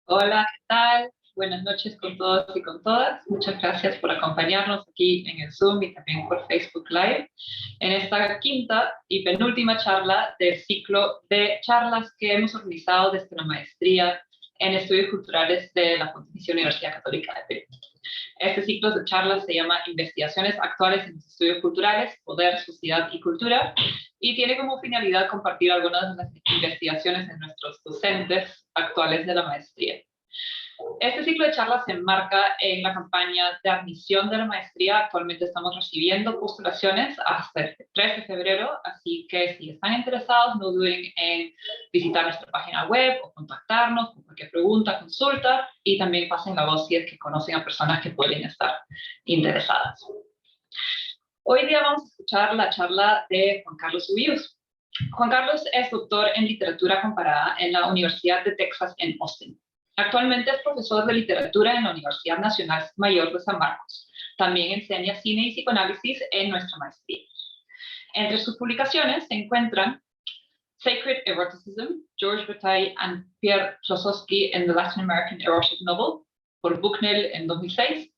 Hola, ¿qué tal? Buenas noches con todos y con todas. Muchas gracias por acompañarnos aquí en el Zoom y también por Facebook Live en esta quinta y penúltima charla del ciclo de charlas que hemos organizado desde la maestría en Estudios Culturales de la Pontificia Universidad Católica de Perú. Este ciclo de charlas se llama Investigaciones Actuales en los Estudios Culturales, Poder, Sociedad y Cultura, y tiene como finalidad compartir algunas de las investigaciones de nuestros docentes actuales de la maestría. Este ciclo de charlas se enmarca en la campaña de admisión de la maestría. Actualmente estamos recibiendo postulaciones hasta el 3 de febrero, así que si están interesados, no duden en visitar nuestra página web o contactarnos con cualquier pregunta, consulta, y también pasen la voz si es que conocen a personas que pueden estar interesadas. Hoy día vamos a escuchar la charla de Juan Carlos Ubíos. Juan Carlos es doctor en literatura comparada en la Universidad de Texas en Austin. Actualmente es profesor de literatura en la Universidad Nacional Mayor de San Marcos. También enseña cine y psicoanálisis en nuestra maestría. Entre sus publicaciones se encuentran Sacred Eroticism, George Bataille and Pierre Klossowski in the Latin American Erotic Novel, por Bucknell en 2006.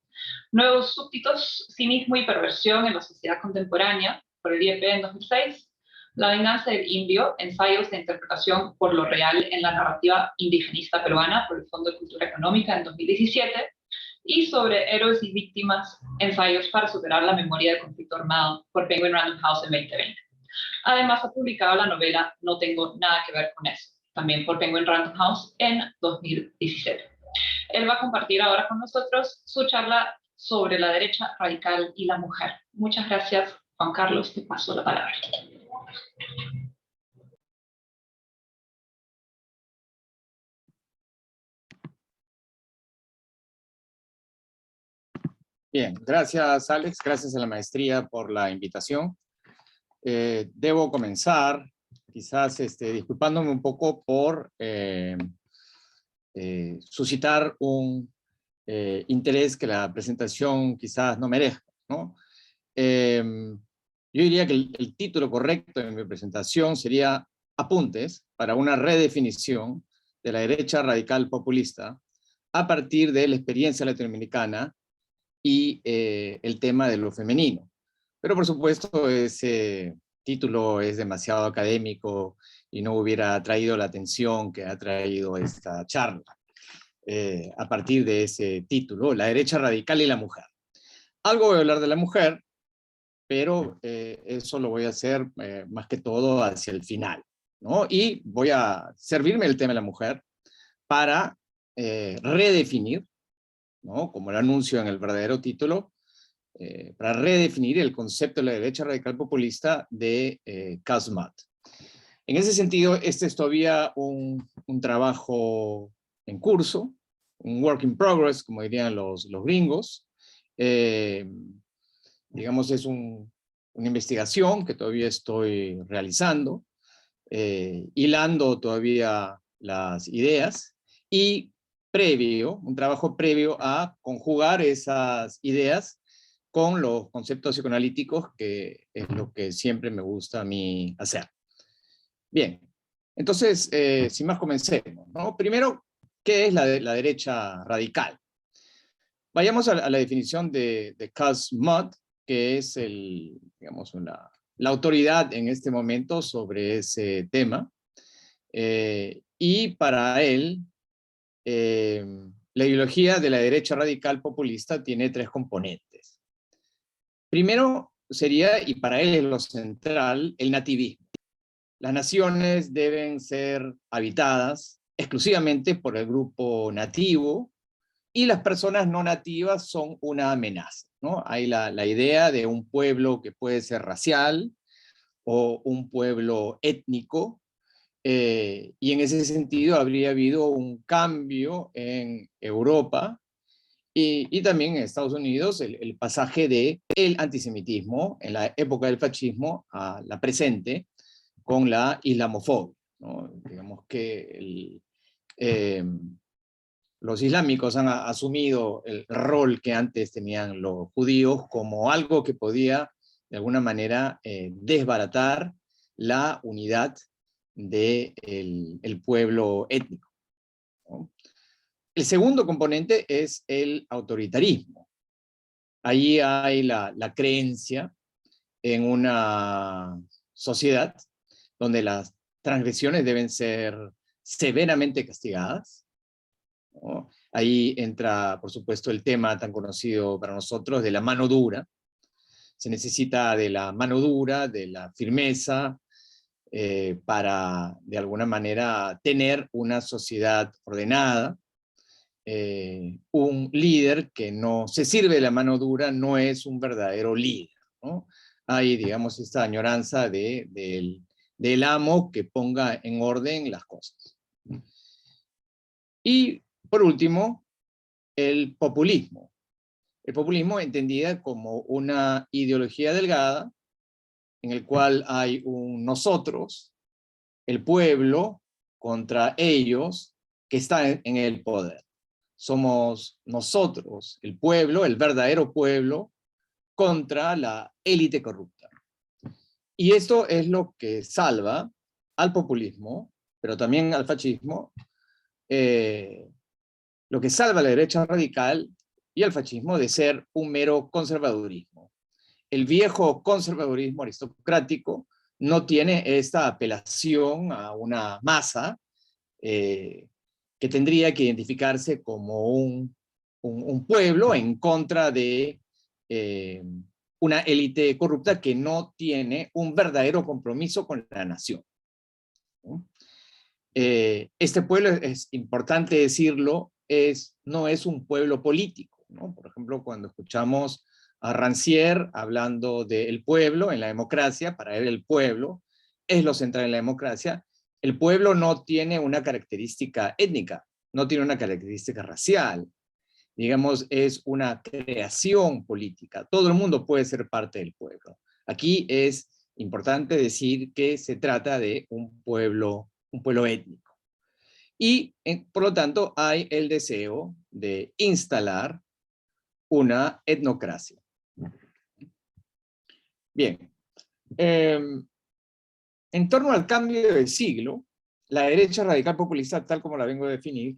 Nuevos súbditos, cinismo y perversión en la sociedad contemporánea, por el IEP en 2006. La venganza del indio, ensayos de interpretación por lo real en la narrativa indigenista peruana, por el Fondo de Cultura Económica en 2017. Y sobre héroes y víctimas, ensayos para superar la memoria del conflicto armado, por Penguin Random House en 2020. Además ha publicado la novela No tengo nada que ver con eso, también por Penguin Random House en 2017. Él va a compartir ahora con nosotros su charla sobre la derecha radical y la mujer. Muchas gracias, Juan Carlos, te paso la palabra. Bien, gracias Alex, gracias a la maestría por la invitación. Debo comenzar quizás disculpándome un poco por suscitar un interés que la presentación quizás no merezca, ¿no? Yo diría que el título correcto de mi presentación sería Apuntes para una redefinición de la derecha radical populista a partir de la experiencia latinoamericana y el tema de lo femenino. Pero por supuesto ese título es demasiado académico y no hubiera traído la atención que ha traído esta charla. A partir de ese título, la derecha radical y la mujer. Algo voy a hablar de la mujer, pero eso lo voy a hacer más que todo hacia el final, ¿no? Y voy a servirme el tema de la mujer para redefinir, ¿no? Como lo anuncio en el verdadero título, para redefinir el concepto de la derecha radical populista de Karl Marx. En ese sentido, este es todavía un trabajo en curso, un work in progress, como dirían los gringos. Digamos, es una investigación que todavía estoy realizando, hilando todavía las ideas, y un trabajo previo a conjugar esas ideas con los conceptos psicoanalíticos, que es lo que siempre me gusta a mí hacer. Bien, entonces, sin más comencemos, ¿no? Primero, ¿qué es la derecha radical? Vayamos a la definición de Karl Marx, que es digamos, la autoridad en este momento sobre ese tema. Y para él, la ideología de la derecha radical populista tiene tres componentes. Primero sería, y para él es lo central, el nativismo. Las naciones deben ser habitadas exclusivamente por el grupo nativo, y las personas no nativas son una amenaza, ¿no? Hay la idea de un pueblo que puede ser racial o un pueblo étnico, y en ese sentido habría habido un cambio en Europa y también en Estados Unidos, el pasaje del antisemitismo en la época del fascismo a la presente con la islamofobia, ¿no? Digamos que los islámicos han asumido el rol que antes tenían los judíos como algo que podía, de alguna manera, desbaratar la unidad del pueblo étnico, ¿no? El segundo componente es el autoritarismo. Ahí hay la creencia en una sociedad donde las transgresiones deben ser severamente castigadas, ¿no? Ahí entra, por supuesto, el tema tan conocido para nosotros de la mano dura. Se necesita de la mano dura, de la firmeza, para, de alguna manera, tener una sociedad ordenada. Un líder que no se sirve de la mano dura no es un verdadero líder, ¿no? Hay, digamos, esta añoranza del amo que ponga en orden las cosas. Y, por último, el populismo. El populismo entendida como una ideología delgada en el cual hay un nosotros, el pueblo, contra ellos que están en el poder. Somos nosotros, el pueblo, el verdadero pueblo, contra la élite corrupta. Y esto es lo que salva al populismo, pero también al fascismo, lo que salva a la derecha radical y al fascismo de ser un mero conservadurismo. El viejo conservadurismo aristocrático no tiene esta apelación a una masa que tendría que identificarse como un pueblo en contra de una élite corrupta que no tiene un verdadero compromiso con la nación, ¿no? Este pueblo, es importante decirlo, no es un pueblo político, ¿no? Por ejemplo, cuando escuchamos a Rancière hablando del pueblo en la democracia, para él el pueblo es lo central en la democracia. El pueblo no tiene una característica étnica, no tiene una característica racial, digamos, es una creación política. Todo el mundo puede ser parte del pueblo. Aquí es importante decir que se trata de un pueblo étnico. Y, por lo tanto, hay el deseo de instalar una etnocracia. Bien. En torno al cambio de siglo, la derecha radical populista, tal como la vengo a definir,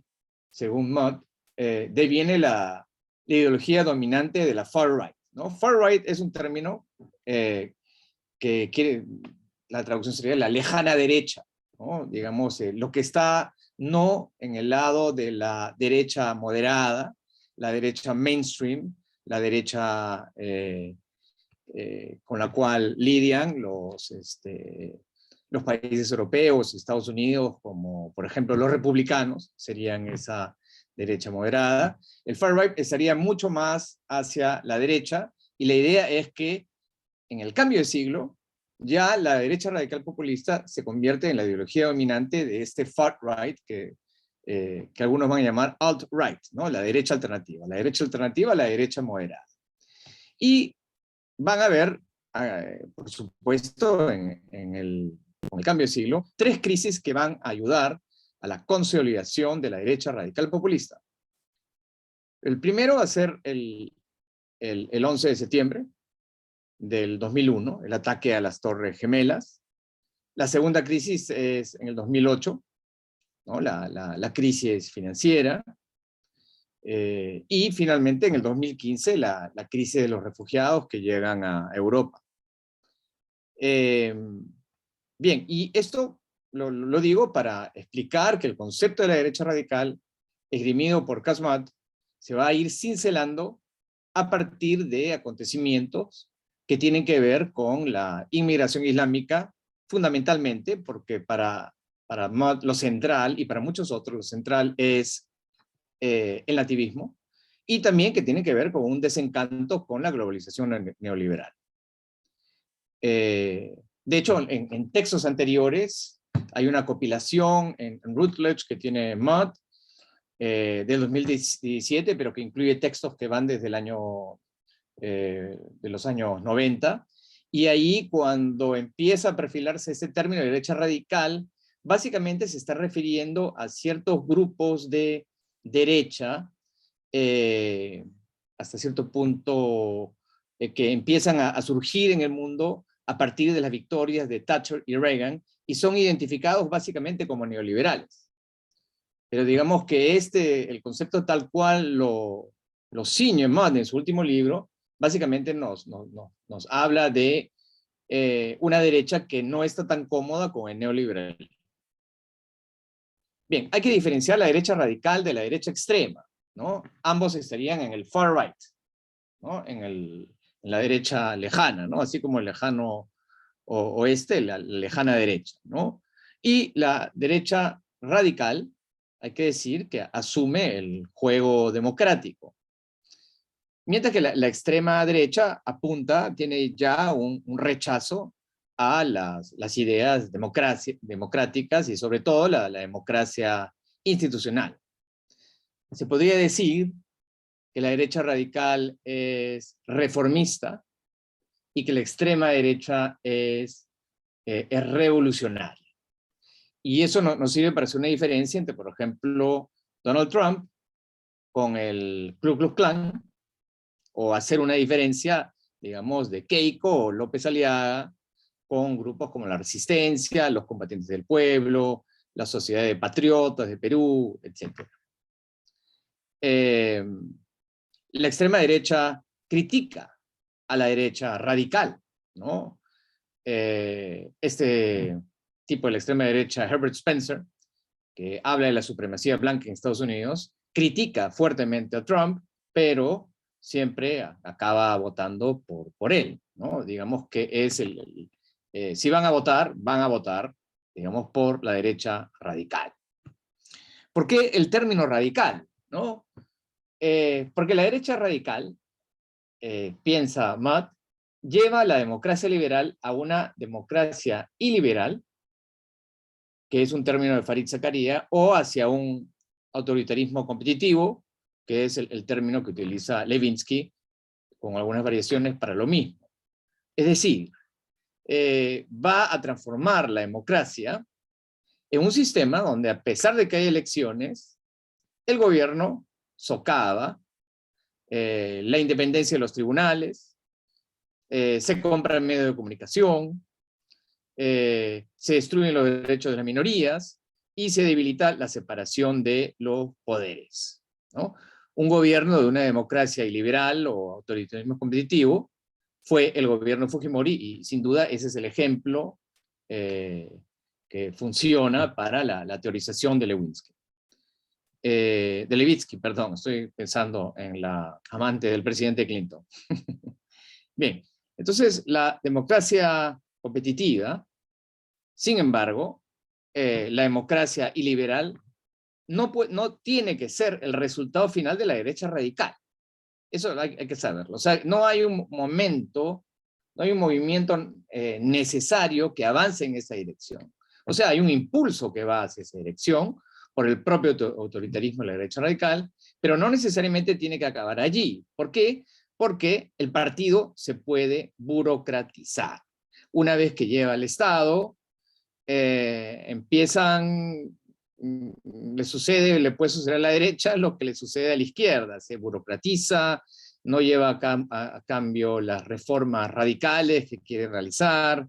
según Mott, deviene la ideología dominante de la far right, ¿no? Far right es un término que quiere, la traducción sería la lejana derecha, ¿no? Digamos, lo que está no en el lado de la derecha moderada, la derecha mainstream, la derecha con la cual lidian los países europeos, Estados Unidos, como por ejemplo los republicanos, serían esa derecha moderada. El far right estaría mucho más hacia la derecha, y la idea es que en el cambio de siglo, ya la derecha radical populista se convierte en la ideología dominante de este far right que algunos van a llamar alt-right, ¿no? La derecha alternativa, la derecha moderada. Y van a ver, por supuesto, con el cambio de siglo, tres crisis que van a ayudar a la consolidación de la derecha radical populista. El primero va a ser el 11 de septiembre del 2001, el ataque a las Torres Gemelas. La segunda crisis es en el 2008, ¿no? La crisis financiera. Y finalmente en el 2015 la crisis de los refugiados que llegan a Europa. Bien, y esto lo digo para explicar que el concepto de la derecha radical, esgrimido por Casmat, se va a ir cincelando a partir de acontecimientos que tienen que ver con la inmigración islámica, fundamentalmente porque para Mott lo central, y para muchos otros lo central, es el nativismo, y también que tiene que ver con un desencanto con la globalización neoliberal. De hecho, en textos anteriores hay una compilación en Routledge que tiene Mott del 2017, pero que incluye textos que van desde el año de los años 90, y ahí cuando empieza a perfilarse ese término de derecha radical, básicamente se está refiriendo a ciertos grupos de derecha, hasta cierto punto, que empiezan a surgir en el mundo a partir de las victorias de Thatcher y Reagan, y son identificados básicamente como neoliberales. pero digamos que el concepto tal cual lo ciñe Mott en su último libro, básicamente nos habla de una derecha que no está tan cómoda con el neoliberalismo. Bien, hay que diferenciar la derecha radical de la derecha extrema, ¿no? Ambos estarían en el far right, ¿no? En la derecha lejana, ¿no? Así como el lejano oeste, la lejana derecha, ¿no? Y la derecha radical, hay que decir que asume el juego democrático. Mientras que la extrema derecha tiene ya un rechazo a las ideas democráticas y sobre todo la democracia institucional. Se podría decir que la derecha radical es reformista y que la extrema derecha es revolucionaria. Y eso nos sirve para hacer una diferencia entre, por ejemplo, Donald Trump con el Ku Klux Klan, o hacer una diferencia, digamos, de Keiko o López Aliaga con grupos como la Resistencia, los Combatientes del Pueblo, la Sociedad de Patriotas de Perú, etc. La extrema derecha critica a la derecha radical, ¿no? Este tipo de la extrema derecha, Herbert Spencer, que habla de la supremacía blanca en Estados Unidos, critica fuertemente a Trump, pero siempre acaba votando por él, ¿no? Digamos que es si van a votar, digamos, por la derecha radical. ¿Por qué el término radical? ¿No? Porque la derecha radical, piensa Mott, lleva la democracia liberal a una democracia iliberal, que es un término de Fareed Zakaria, o hacia un autoritarismo competitivo, que es el término que utiliza Levinsky, con algunas variaciones para lo mismo. Es decir, va a transformar la democracia en un sistema donde, a pesar de que hay elecciones, el gobierno socava la independencia de los tribunales, se compra el medio de comunicación, se destruyen los derechos de las minorías y se debilita la separación de los poderes, ¿no? Un gobierno de una democracia iliberal o autoritarismo competitivo fue el gobierno Fujimori, y sin duda ese es el ejemplo que funciona para la teorización de Lewinsky. De Levitsky, perdón, estoy pensando en la amante del presidente Clinton. Bien, entonces la democracia competitiva, sin embargo, la democracia iliberal no tiene que ser el resultado final de la derecha radical. Eso hay que saberlo. O sea, no hay un momento, no hay un movimiento necesario que avance en esa dirección. O sea, hay un impulso que va hacia esa dirección por el propio autoritarismo de la derecha radical, pero no necesariamente tiene que acabar allí. ¿Por qué? Porque el partido se puede burocratizar. Una vez que lleva al Estado, le puede suceder a la derecha lo que le sucede a la izquierda, se burocratiza, no lleva a cambio las reformas radicales que quiere realizar,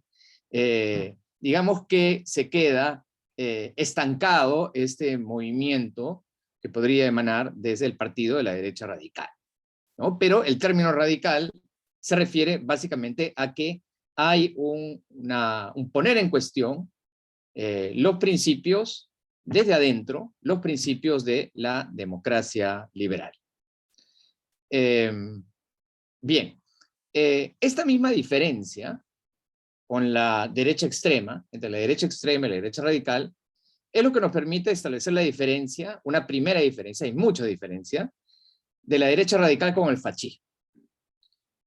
digamos que se queda estancado este movimiento que podría emanar desde el partido de la derecha radical, ¿no? Pero el término radical se refiere básicamente a que hay un poner en cuestión los principios desde adentro, los principios de la democracia liberal. Bien, esta misma diferencia con la derecha extrema, entre la derecha extrema y la derecha radical, es lo que nos permite establecer la diferencia, una primera diferencia, hay mucha diferencia, de la derecha radical con el fascismo.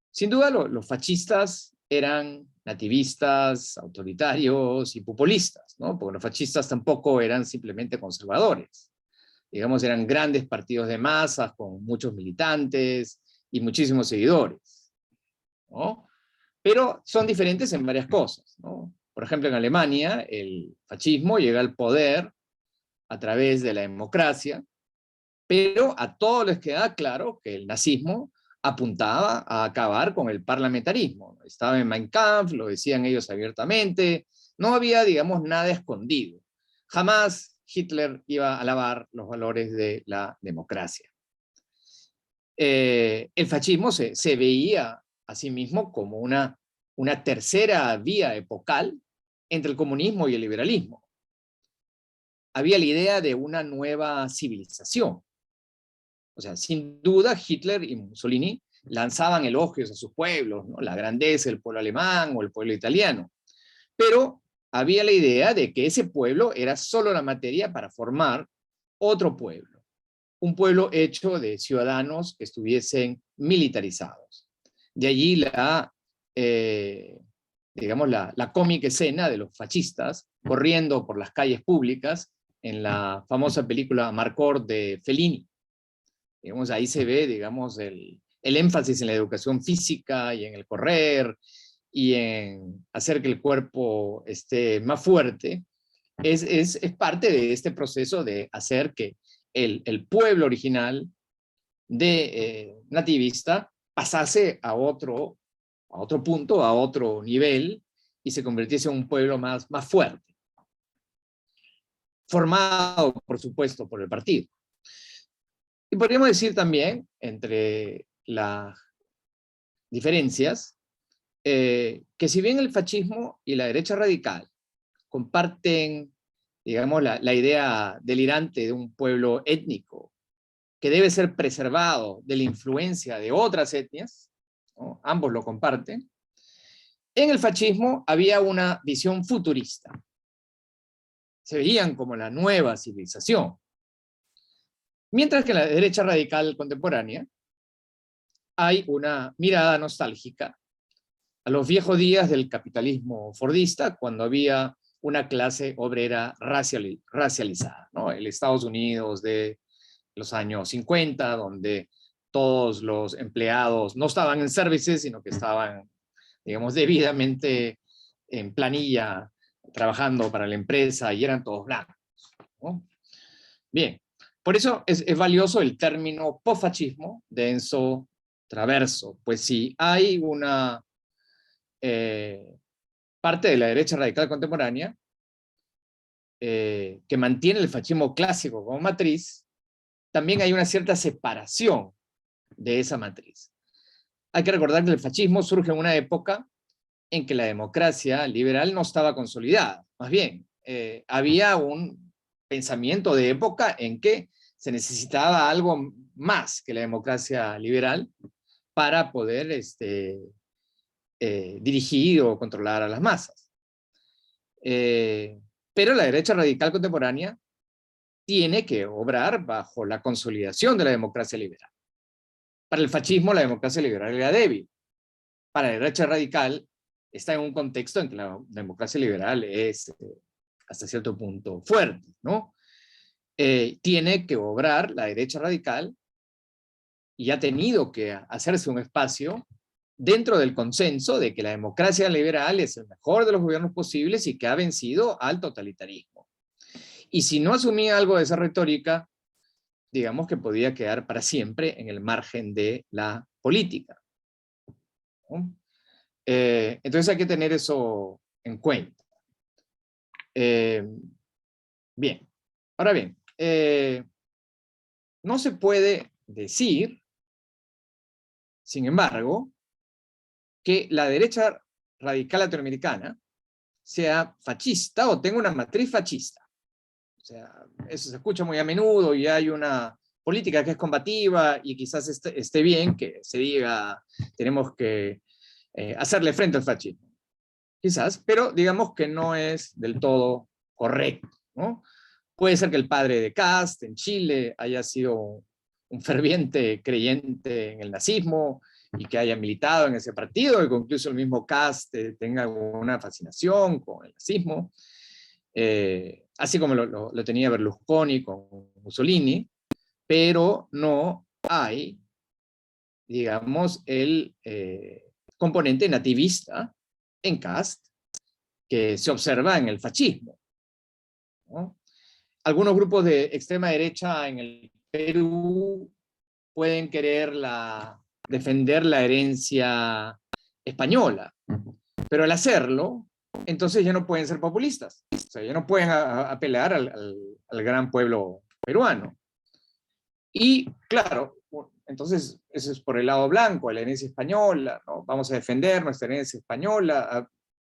Sin duda, los fascistas eran nativistas, autoritarios y populistas, ¿no? Porque los fascistas tampoco eran simplemente conservadores. Digamos, eran grandes partidos de masas con muchos militantes y muchísimos seguidores, ¿no? Pero son diferentes en varias cosas, ¿no? Por ejemplo, en Alemania, el fascismo llega al poder a través de la democracia, pero a todos les queda claro que el nazismo apuntaba a acabar con el parlamentarismo. Estaba en Mein Kampf, lo decían ellos abiertamente, no había, digamos, nada escondido. Jamás Hitler iba a alabar los valores de la democracia. El fascismo se veía a sí mismo como una tercera vía epocal entre el comunismo y el liberalismo. Había la idea de una nueva civilización. O sea, sin duda Hitler y Mussolini lanzaban elogios a sus pueblos, ¿no? La grandeza del pueblo alemán o el pueblo italiano. Pero había la idea de que ese pueblo era solo la materia para formar otro pueblo. Un pueblo hecho de ciudadanos que estuviesen militarizados. De allí digamos, la cómica escena de los fascistas corriendo por las calles públicas en la famosa película Amarcord de Fellini. Digamos, ahí se ve, digamos, el énfasis en la educación física y en el correr y en hacer que el cuerpo esté más fuerte. Es parte de este proceso de hacer que el pueblo original nativista pasase a otro punto, a otro nivel, y se convirtiese en un pueblo más fuerte. Formado, por supuesto, por el partido. Y podríamos decir también, entre las diferencias, que si bien el fascismo y la derecha radical comparten, digamos, la idea delirante de un pueblo étnico que debe ser preservado de la influencia de otras etnias, ¿no? Ambos lo comparten. En el fascismo había una visión futurista. Se veían como la nueva civilización. Mientras que en la derecha radical contemporánea hay una mirada nostálgica a los viejos días del capitalismo fordista, cuando había una clase obrera racializada, ¿no? El Estados Unidos de los años 50, donde todos los empleados no estaban en servicios, sino que estaban, digamos, debidamente en planilla, trabajando para la empresa, y eran todos blancos, ¿no? Bien, por eso es valioso el término posfascismo de Enzo Traverso, pues si hay una parte de la derecha radical contemporánea que mantiene el fascismo clásico como matriz, también hay una cierta separación de esa matriz. Hay que recordar que el fascismo surge en una época en que la democracia liberal no estaba consolidada. Más bien, había un pensamiento de época en que se necesitaba algo más que la democracia liberal para poder dirigir o controlar a las masas. Pero la derecha radical contemporánea tiene que obrar bajo la consolidación de la democracia liberal. Para el fascismo la democracia liberal era débil. Para la derecha radical está en un contexto en que la democracia liberal es hasta cierto punto fuerte, ¿no? Tiene que obrar la derecha radical y ha tenido que hacerse un espacio dentro del consenso de que la democracia liberal es el mejor de los gobiernos posibles y que ha vencido al totalitarismo. Y si no asumía algo de esa retórica, digamos que podía quedar para siempre en el margen de la política, ¿no? Entonces hay que tener eso en cuenta. Bien, ahora bien, no se puede decir, sin embargo, que la derecha radical latinoamericana sea fascista o tenga una matriz fascista. O sea, eso se escucha muy a menudo y hay una política que es combativa y quizás esté bien que se diga tenemos que hacerle frente al fascismo. Quizás, pero digamos que no es del todo correcto, ¿no? Puede ser que el padre de Kast en Chile haya sido un ferviente creyente en el nazismo y que haya militado en ese partido, y que incluso el mismo Kast tenga una fascinación con el nazismo, así como lo tenía Berlusconi con Mussolini, pero no hay, digamos, el componente nativista en Kast que se observa en el fascismo, ¿no? Algunos grupos de extrema derecha en el Perú pueden querer defender la herencia española, pero al hacerlo, entonces ya no pueden ser populistas. O sea, ya no pueden apelar al gran pueblo peruano. Y claro, entonces eso es por el lado blanco, la herencia española, ¿no? Vamos a defender nuestra herencia española,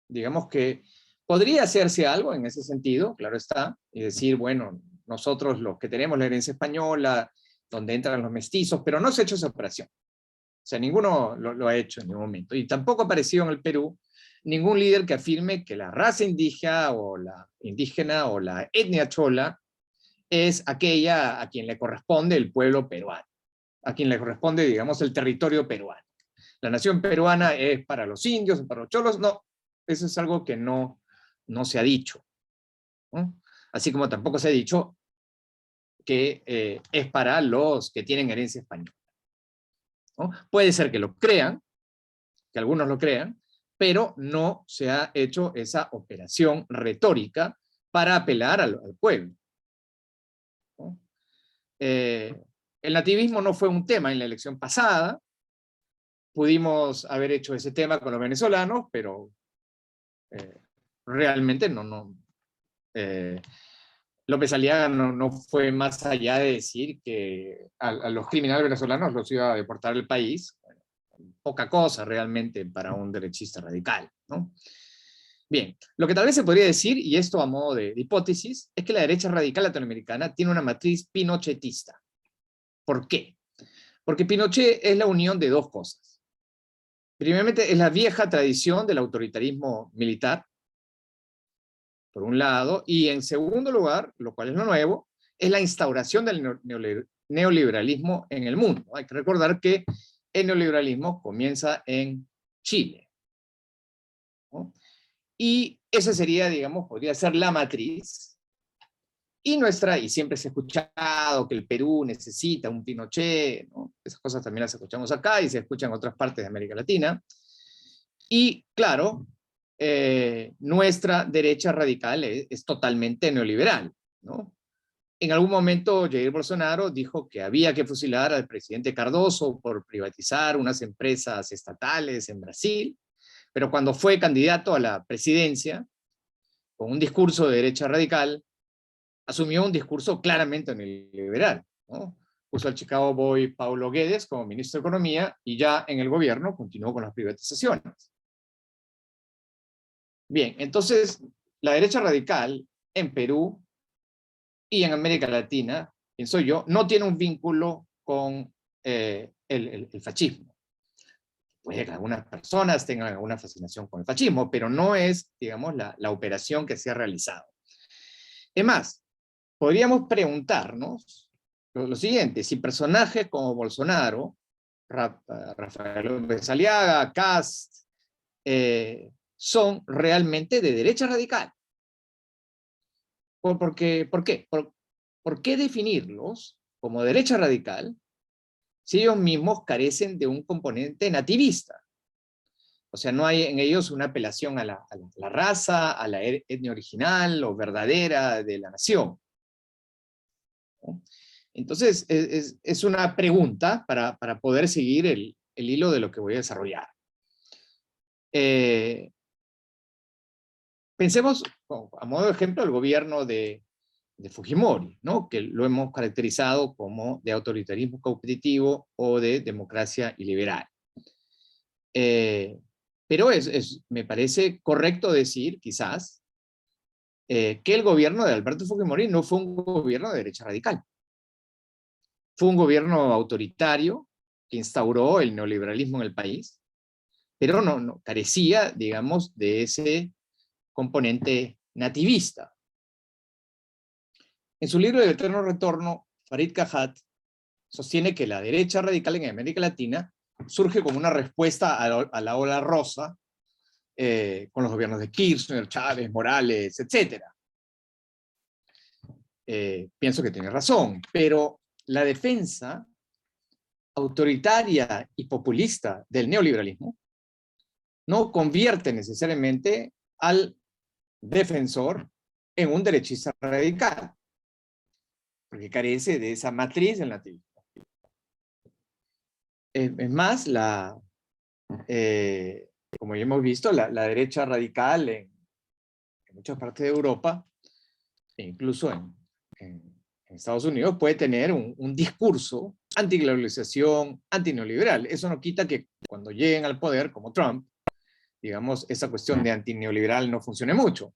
digamos que podría hacerse algo en ese sentido, claro está, y decir, bueno, nosotros los que tenemos la herencia española, donde entran los mestizos, pero no se ha hecho esa operación. O sea, ninguno lo ha hecho en ningún momento. Y tampoco ha aparecido en el Perú ningún líder que afirme que la raza indígena o la etnia chola es aquella a quien le corresponde el pueblo peruano, a quien le corresponde, digamos, el territorio peruano. La nación peruana es para los indios, para los cholos, no. Eso es algo que no se ha dicho, ¿no? Así como tampoco se ha dicho que es para los que tienen herencia española, ¿no? Puede ser que lo crean, que algunos lo crean, pero no se ha hecho esa operación retórica para apelar al pueblo, ¿no? El nativismo no fue un tema en la elección pasada. Pudimos haber hecho ese tema con los venezolanos, pero realmente López Aliaga no fue más allá de decir que a los criminales venezolanos los iba a deportar el país. Bueno, poca cosa realmente para un derechista radical, ¿no? Bien, lo que tal vez se podría decir, y esto a modo de hipótesis, es que la derecha radical latinoamericana tiene una matriz pinochetista. ¿Por qué? Porque Pinochet es la unión de dos cosas. Primeramente, es la vieja tradición del autoritarismo militar, por un lado, y en segundo lugar, lo cual es lo nuevo, es la instauración del neoliberalismo en el mundo. Hay que recordar que el neoliberalismo comienza en Chile, ¿no? Y esa sería, digamos, podría ser la matriz. Y siempre se ha escuchado que el Perú necesita un Pinochet, ¿no? Esas cosas también las escuchamos acá y se escuchan en otras partes de América Latina. Y claro, nuestra derecha radical es totalmente neoliberal, ¿no? En algún momento Jair Bolsonaro dijo que había que fusilar al presidente Cardoso por privatizar unas empresas estatales en Brasil, pero cuando fue candidato a la presidencia, con un discurso de derecha radical, asumió un discurso claramente neoliberal, ¿no? Puso al Chicago Boy Paulo Guedes como ministro de Economía y ya en el gobierno continuó con las privatizaciones. Bien, entonces la derecha radical en Perú y en América Latina, pienso yo, no tiene un vínculo con el fascismo. Puede que algunas personas tengan alguna fascinación con el fascismo, pero no es, digamos, la operación que se ha realizado. Es más, podríamos preguntarnos lo siguiente: si personajes como Bolsonaro, Rafael López Aliaga, Kast, son realmente de derecha radical. ¿Por qué? ¿Por qué definirlos como derecha radical si ellos mismos carecen de un componente nativista? O sea, no hay en ellos una apelación a la raza, a la etnia original o verdadera de la nación, ¿no? Entonces, es una pregunta para poder seguir el hilo de lo que voy a desarrollar. Pensemos, a modo de ejemplo, el gobierno de Fujimori, ¿no? Que lo hemos caracterizado como de autoritarismo competitivo o de democracia iliberal. Pero me parece correcto decir, quizás, que el gobierno de Alberto Fujimori no fue un gobierno de derecha radical. Fue un gobierno autoritario que instauró el neoliberalismo en el país, pero no carecía, digamos, de ese componente nativista. En su libro El Eterno Retorno, Farid Kahat sostiene que la derecha radical en América Latina surge como una respuesta a la ola rosa, con los gobiernos de Kirchner, Chávez, Morales, etc. Pienso que tiene razón, pero la defensa autoritaria y populista del neoliberalismo no convierte necesariamente al defensor en un derechista radical, porque carece de esa matriz del nativismo. Es más, como ya hemos visto, la derecha radical en muchas partes de Europa, e incluso en en Estados Unidos puede tener un discurso antiglobalización, antineoliberal. Eso no quita que cuando lleguen al poder, como Trump, digamos, esa cuestión de antineoliberal no funcione mucho.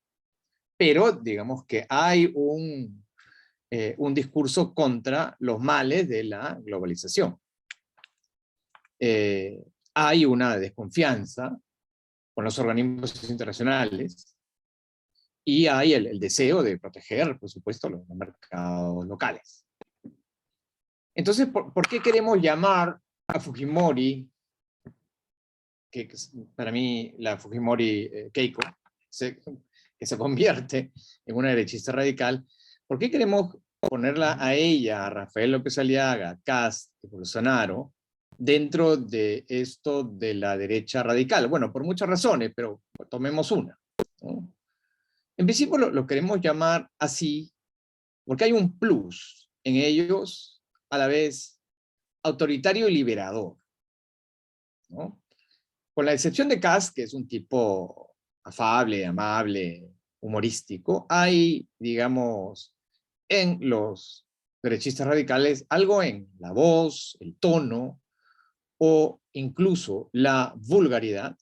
Pero digamos que hay un discurso contra los males de la globalización. Hay una desconfianza con los organismos internacionales y hay el deseo de proteger, por supuesto, los mercados locales. Entonces, ¿por qué queremos llamar a Fujimori, que para mí la Fujimori Keiko, que se convierte en una derechista radical, ¿por qué queremos ponerla a ella, a Rafael López Aliaga, a Kast, a Bolsonaro, dentro de esto de la derecha radical? Bueno, por muchas razones, pero tomemos una, ¿no? En principio lo queremos llamar así porque hay un plus en ellos, a la vez autoritario y liberador, ¿no? Con la excepción de Kast, que es un tipo afable, amable, humorístico, hay, digamos, en los derechistas radicales algo en la voz, el tono o incluso la vulgaridad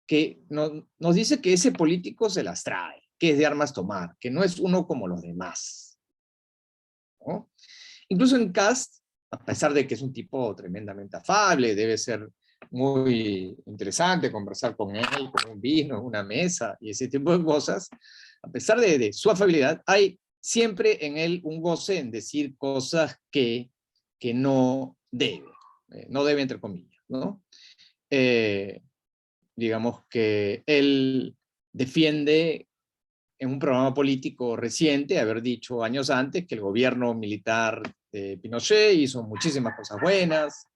que nos dice que ese político se las trae, que es de armas tomar, que no es uno como los demás, ¿no? Incluso en Kast, a pesar de que es un tipo tremendamente afable, debe ser muy interesante conversar con él, con un vino, en una mesa y ese tipo de cosas, a pesar de su afabilidad, hay siempre en él un goce en decir cosas que no debe entre comillas, ¿no? Digamos que él defiende en un programa político reciente haber dicho años antes que el gobierno militar de Pinochet hizo muchísimas cosas buenas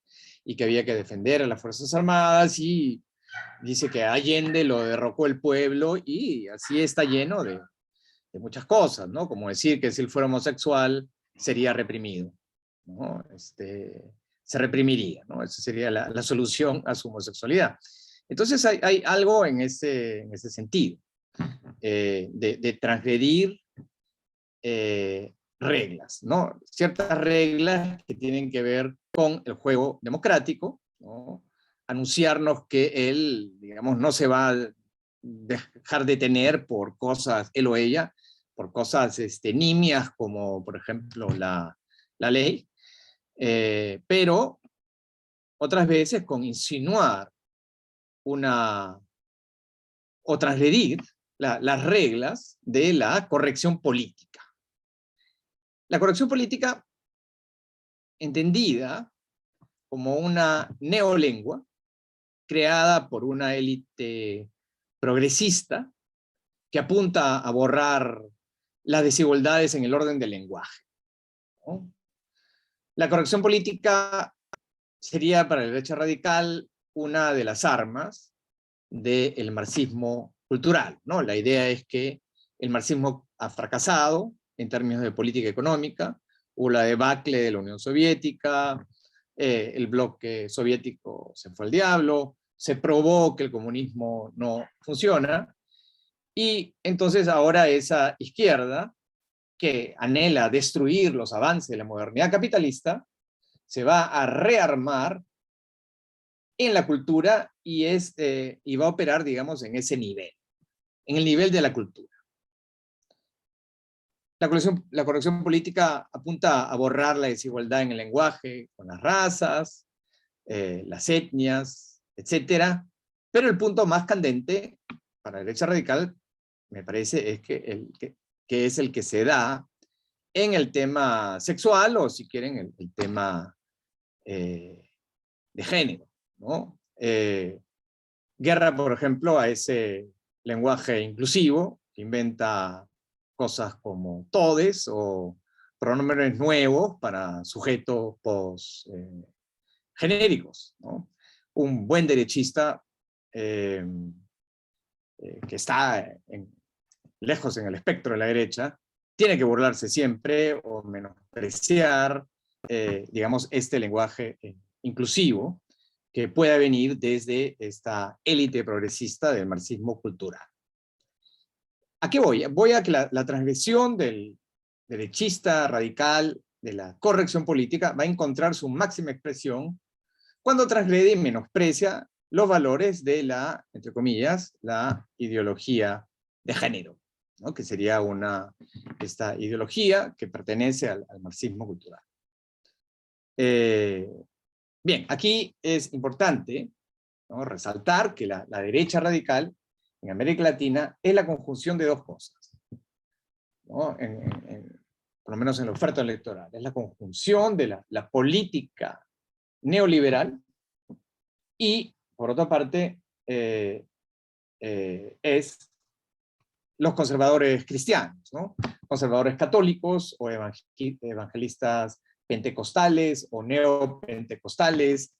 y que había que defender a las Fuerzas Armadas, y dice que Allende lo derrocó el pueblo, y así está lleno de muchas cosas, ¿no? Como decir que si él fuera homosexual sería reprimido, ¿no? Se reprimiría, ¿no? Esa sería la solución a su homosexualidad. Entonces hay algo en ese sentido, de transgredir reglas, ¿no? Ciertas reglas que tienen que ver con el juego democrático, ¿no? Anunciarnos que él, digamos, no se va a dejar detener por cosas, él o ella, por cosas nimias como, por ejemplo, la ley, pero otras veces con insinuar o transgredir las reglas de la corrección política. La corrección política, entendida como una neolengua creada por una élite progresista que apunta a borrar las desigualdades en el orden del lenguaje, ¿no? La corrección política sería para la derecha radical una de las armas del marxismo cultural, ¿no? La idea es que el marxismo ha fracasado en términos de política económica, hubo la debacle de la Unión Soviética, el bloque soviético se fue al diablo, se probó que el comunismo no funciona, y entonces ahora esa izquierda que anhela destruir los avances de la modernidad capitalista se va a rearmar en la cultura y va a operar, digamos, en ese nivel, en el nivel de la cultura. La corrección política apunta a borrar la desigualdad en el lenguaje, con las razas, las etnias, etc. Pero el punto más candente para la derecha radical, me parece, es que es el que se da en el tema sexual, o si quieren, el tema de género, ¿no? Guerra, por ejemplo, a ese lenguaje inclusivo, que inventa cosas como todes o pronombres nuevos para sujetos genéricos, ¿no? Un buen derechista que está lejos en el espectro de la derecha, tiene que burlarse siempre o menospreciar, digamos, este lenguaje inclusivo que pueda venir desde esta élite progresista del marxismo cultural. ¿A qué voy? Voy a que la transgresión del derechista radical de la corrección política va a encontrar su máxima expresión cuando transgrede y menosprecia los valores de la, entre comillas, la ideología de género, ¿no? Que sería esta ideología que pertenece al marxismo cultural. Bien, aquí es importante, ¿no?, resaltar que la derecha radical en América Latina es la conjunción de dos cosas, ¿no? Por lo menos en la oferta electoral. Es la conjunción de la política neoliberal y, por otra parte, es los conservadores cristianos, ¿no? Conservadores católicos o evangelistas pentecostales o neopentecostales.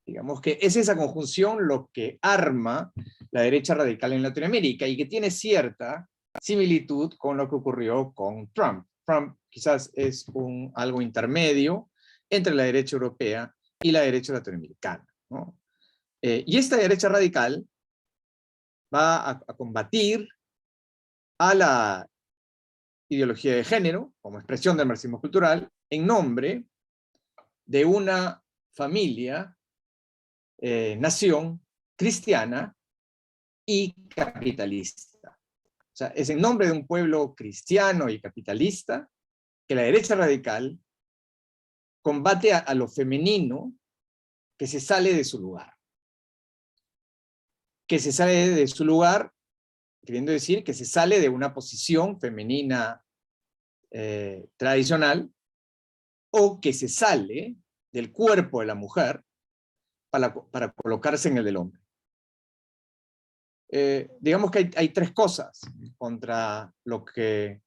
Digamos que es esa conjunción lo que arma la derecha radical en Latinoamérica y que tiene cierta similitud con lo que ocurrió con Trump. Trump quizás es algo intermedio entre la derecha europea y la derecha latinoamericana, ¿no? Y esta derecha radical va a combatir a la ideología de género, como expresión del marxismo cultural, en nombre de una familia, nación cristiana y capitalista. O sea, es en nombre de un pueblo cristiano y capitalista que la derecha radical combate a lo femenino que se sale de su lugar. Que se sale de su lugar, queriendo decir que se sale de una posición femenina tradicional, o que se sale del cuerpo de la mujer para colocarse en el del hombre. Digamos que hay tres cosas contra lo que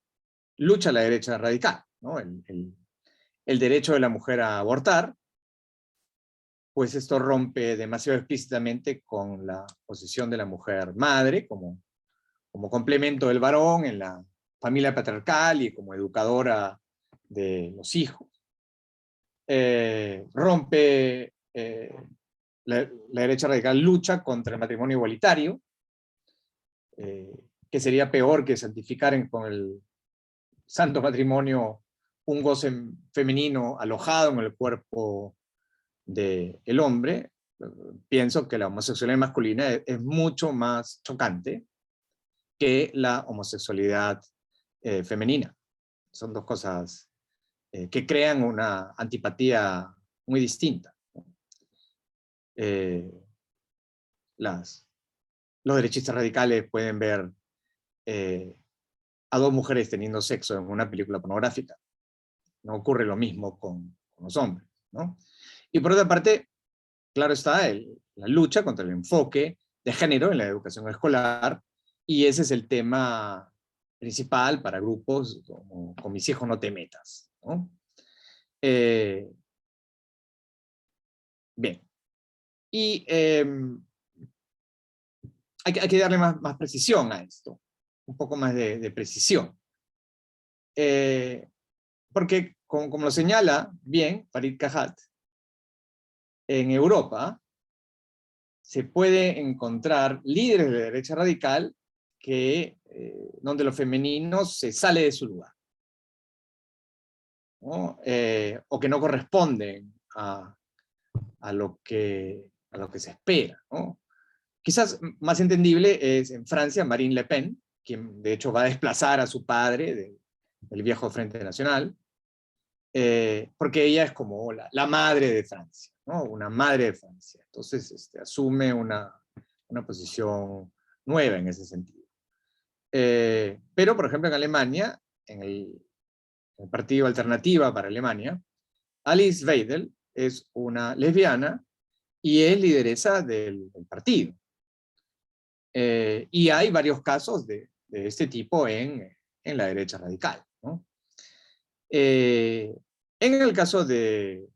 lucha la derecha radical, ¿no? El derecho de la mujer a abortar, pues esto rompe demasiado explícitamente con la posición de la mujer madre como complemento del varón en la familia patriarcal y como educadora de los hijos. La derecha radical lucha contra el matrimonio igualitario, que sería peor que santificar con el santo matrimonio un goce femenino alojado en el cuerpo del hombre. Pienso que la homosexualidad masculina es mucho más chocante que la homosexualidad femenina. Son dos cosas que crean una antipatía muy distinta. Los derechistas radicales pueden ver a dos mujeres teniendo sexo en una película pornográfica. No ocurre lo mismo con los hombres, ¿no? Y por otra parte, claro está, la lucha contra el enfoque de género en la educación escolar, y ese es el tema principal para grupos como Con mis hijos no te metas, ¿no? Bien. Y hay que darle más precisión a esto, un poco más de precisión. Porque, como lo señala bien Farid Kahat, en Europa se puede encontrar líderes de derecha radical donde lo femenino se sale de su lugar, ¿no? O que no corresponden a lo que se espera, ¿no? Quizás más entendible es en Francia Marine Le Pen, quien de hecho va a desplazar a su padre del viejo Frente Nacional, porque ella es como la madre de Francia, ¿no? Una madre de Francia. Entonces asume una posición nueva en ese sentido. Pero, por ejemplo, en Alemania, en el Partido Alternativa para Alemania, Alice Weidel es una lesbiana y es lideresa del partido. Y hay varios casos de este tipo en la derecha radical, ¿no? En el caso de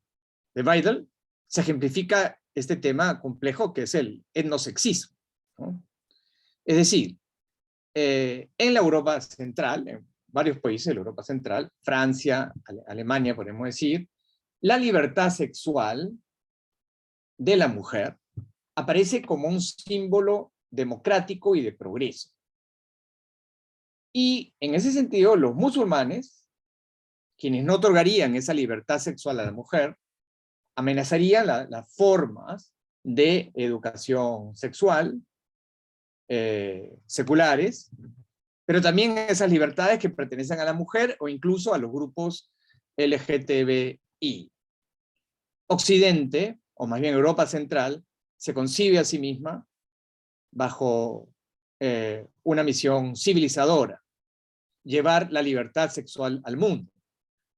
Weidel, se ejemplifica este tema complejo que es el etnosexismo, ¿no? Es decir, en la Europa Central, en varios países de la Europa Central, Francia, Alemania, podemos decir, la libertad sexual de la mujer aparece como un símbolo democrático y de progreso. Y en ese sentido, los musulmanes quienes no otorgarían esa libertad sexual a la mujer, amenazarían las formas de educación sexual, seculares, pero también esas libertades que pertenecen a la mujer o incluso a los grupos LGTBI. Occidente, o más bien Europa Central, se concibe a sí misma bajo una misión civilizadora, llevar la libertad sexual al mundo.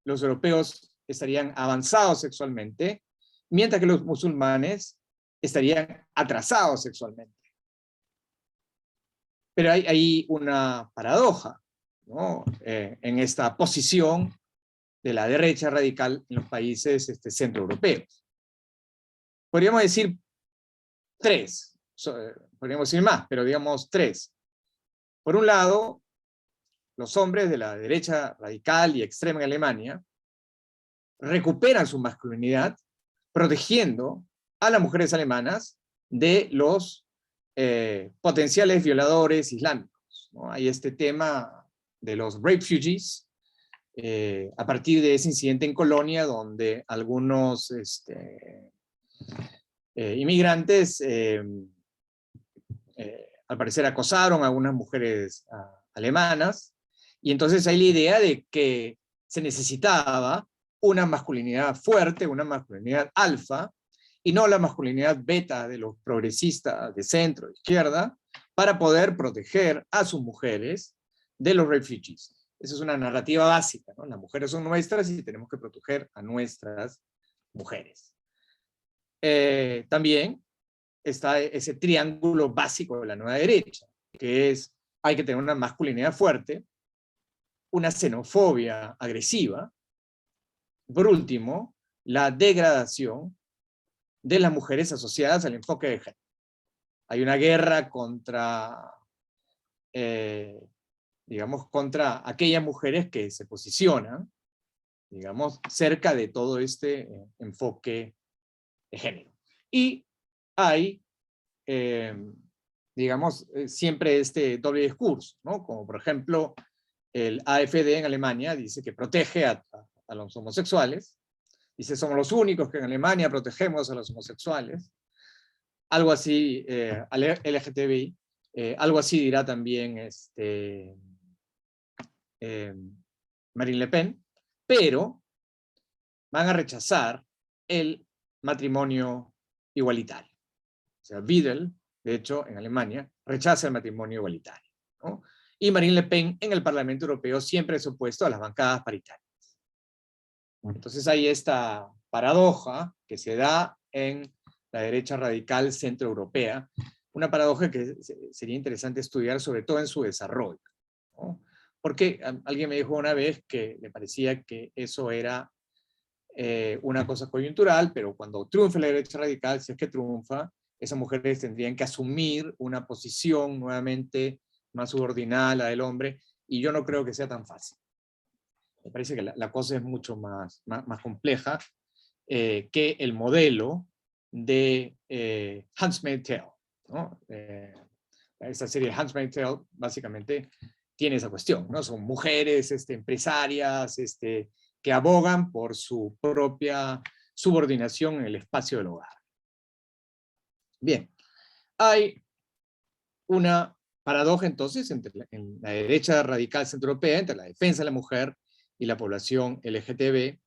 Los europeos estarían avanzados sexualmente, mientras que los musulmanes estarían atrasados sexualmente. Pero hay ahí una paradoja, ¿no? En esta posición de la derecha radical en los países centroeuropeos. Podríamos decir tres, podríamos decir más, pero digamos tres. Por un lado, los hombres de la derecha radical y extrema en Alemania recuperan su masculinidad protegiendo a las mujeres alemanas de los potenciales violadores islámicos, ¿no? Hay este tema de los refugees, a partir de ese incidente en Colonia, donde algunos inmigrantes, al parecer, acosaron a unas mujeres alemanas, y entonces hay la idea de que se necesitaba una masculinidad fuerte, una masculinidad alfa, y no la masculinidad beta de los progresistas de centro, izquierda, para poder proteger a sus mujeres de los refugees. Esa es una narrativa básica, ¿no? Las mujeres son nuestras y tenemos que proteger a nuestras mujeres. También está ese triángulo básico de la nueva derecha, que es, hay que tener una masculinidad fuerte, una xenofobia agresiva, por último, la degradación de las mujeres asociadas al enfoque de género. Hay una guerra contra, digamos, contra aquellas mujeres que se posicionan, digamos, cerca de todo este enfoque de género. Y hay, digamos, siempre este doble discurso, ¿no? Como por ejemplo, el AfD en Alemania dice que protege a los homosexuales, dice somos los únicos que en Alemania protegemos a los homosexuales, algo así, al LGTBI, algo así dirá también Marine Le Pen, pero van a rechazar el matrimonio igualitario. O sea, Widel, de hecho, en Alemania, rechaza el matrimonio igualitario, ¿no? Y Marine Le Pen en el Parlamento Europeo siempre se ha opuesto a las bancadas paritarias. Entonces hay esta paradoja que se da en la derecha radical centroeuropea, una paradoja que sería interesante estudiar, sobre todo en su desarrollo, ¿no? Porque alguien me dijo una vez que le parecía que eso era una cosa coyuntural, pero cuando triunfe la derecha radical, si es que triunfa, esas mujeres tendrían que asumir una posición nuevamente más subordinada a la del hombre, y yo no creo que sea tan fácil. Me parece que la cosa es mucho más compleja que el modelo de Handmaid's Tale, ¿no? Esta serie Handmaid's Tale básicamente tiene esa cuestión, ¿no? Son mujeres empresarias que abogan por su propia subordinación en el espacio del hogar. Bien, hay una paradoja entonces en la derecha radical centroeuropea, entre la defensa de la mujer y la población LGTB,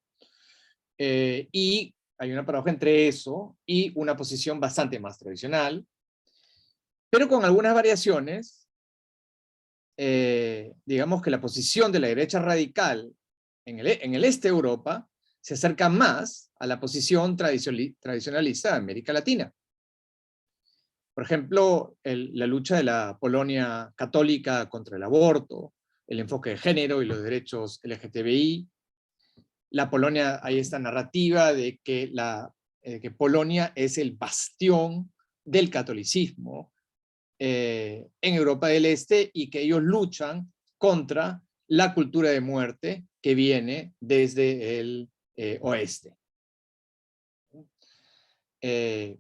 y hay una paradoja entre eso y una posición bastante más tradicional, pero con algunas variaciones. Digamos que la posición de la derecha radical en el este de Europa se acerca más a la posición tradicionalista de América Latina. Por ejemplo, la lucha de la Polonia católica contra el aborto, el enfoque de género y los derechos LGTBI. La Polonia, hay esta narrativa de que, que Polonia es el bastión del catolicismo en Europa del Este, y que ellos luchan contra la cultura de muerte que viene desde el oeste.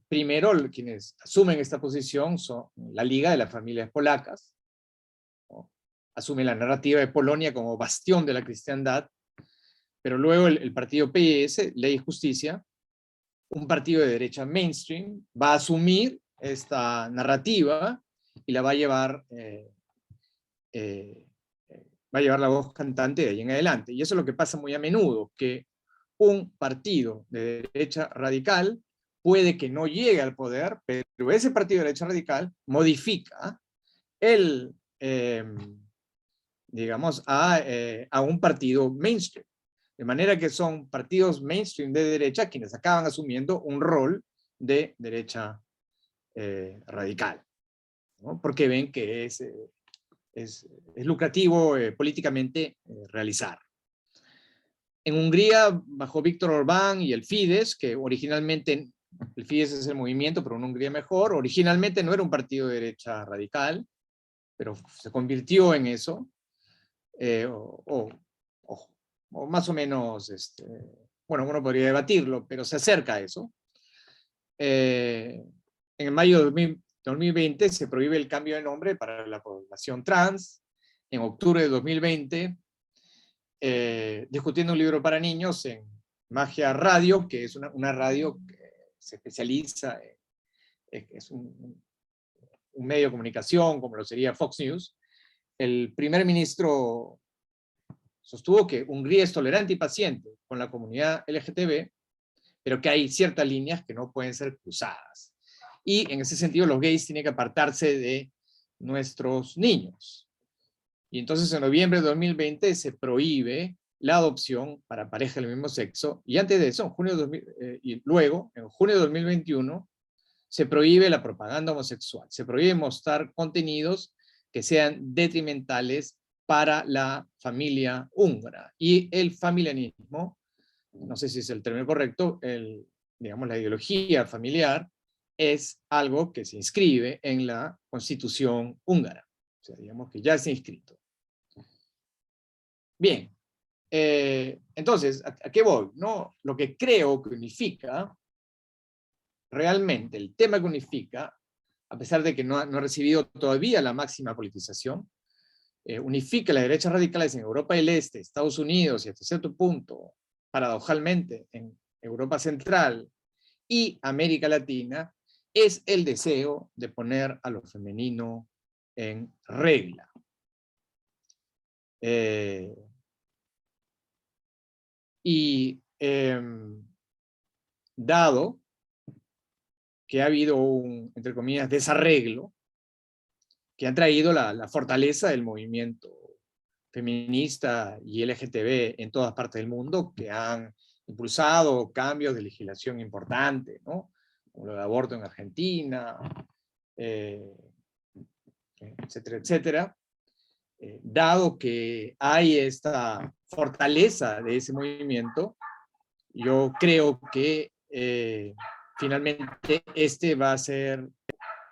Primero, quienes asumen esta posición son la Liga de las Familias Polacas, ¿no? Asumen la narrativa de Polonia como bastión de la cristiandad, pero luego el partido PIS, Ley y Justicia, un partido de derecha mainstream, va a asumir esta narrativa y la va a llevar, va a llevar la voz cantante de ahí en adelante. Y eso es lo que pasa muy a menudo, que un partido de derecha radical puede que no llegue al poder, pero ese partido de derecha radical modifica el, digamos, a un partido mainstream. De manera que son partidos mainstream de derecha quienes acaban asumiendo un rol de derecha radical, ¿no? Porque ven que es lucrativo políticamente realizar. En Hungría, bajo Víctor Orbán y el Fidesz, que originalmente, el Fidesz es el movimiento, pero en Hungría mejor, originalmente no era un partido de derecha radical, pero se convirtió en eso, o más o menos, bueno, uno podría debatirlo, pero se acerca a eso. En el mayo de 2020 se prohíbe el cambio de nombre para la población trans. En octubre de 2020, discutiendo un libro para niños en Magia Radio, que es una radio que se especializa, es un medio de comunicación como lo sería Fox News, el primer ministro sostuvo que Hungría es tolerante y paciente con la comunidad LGTB, pero que hay ciertas líneas que no pueden ser cruzadas. Y en ese sentido los gays tienen que apartarse de nuestros niños. Y entonces en noviembre de 2020 se prohíbe la adopción para parejas del mismo sexo, y antes de eso, en junio de 2000, y luego, en junio de 2021, se prohíbe la propaganda homosexual, se prohíbe mostrar contenidos que sean detrimentales para la familia húngara. Y el familianismo, no sé si es el término correcto, digamos la ideología familiar, es algo que se inscribe en la Constitución húngara. O sea, digamos que ya se ha inscrito. Bien, entonces, ¿a qué voy? ¿No? Lo que creo que unifica, realmente, el tema que unifica, a pesar de que no ha recibido todavía la máxima politización, unifica las derechas radicales en Europa del Este, Estados Unidos y hasta cierto punto, paradojalmente, en Europa Central y América Latina, es el deseo de poner a lo femenino en regla. Dado que ha habido un, entre comillas, desarreglo, que ha traído la fortaleza del movimiento feminista y LGTB en todas partes del mundo, que han impulsado cambios de legislación importantes, ¿no? Como lo de aborto en Argentina, etcétera, etcétera. Dado que hay esta fortaleza de ese movimiento, yo creo que finalmente este va a ser,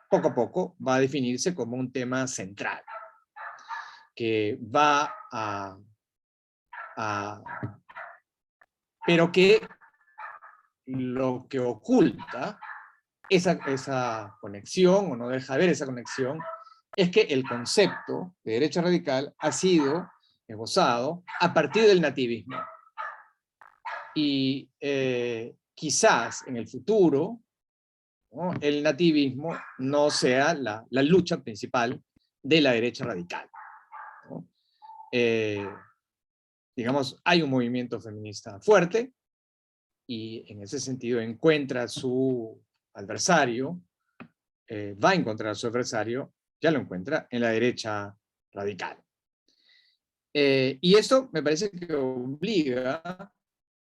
poco a poco, va a definirse como un tema central, que va pero que lo que oculta esa conexión, o no deja ver esa conexión, es que el concepto de derecha radical ha sido esbozado a partir del nativismo. Y quizás en el futuro, ¿no?, el nativismo no sea la lucha principal de la derecha radical, ¿no? Digamos, hay un movimiento feminista fuerte, y en ese sentido encuentra su adversario, va a encontrar a su adversario, ya lo encuentra en la derecha radical. Y esto me parece que obliga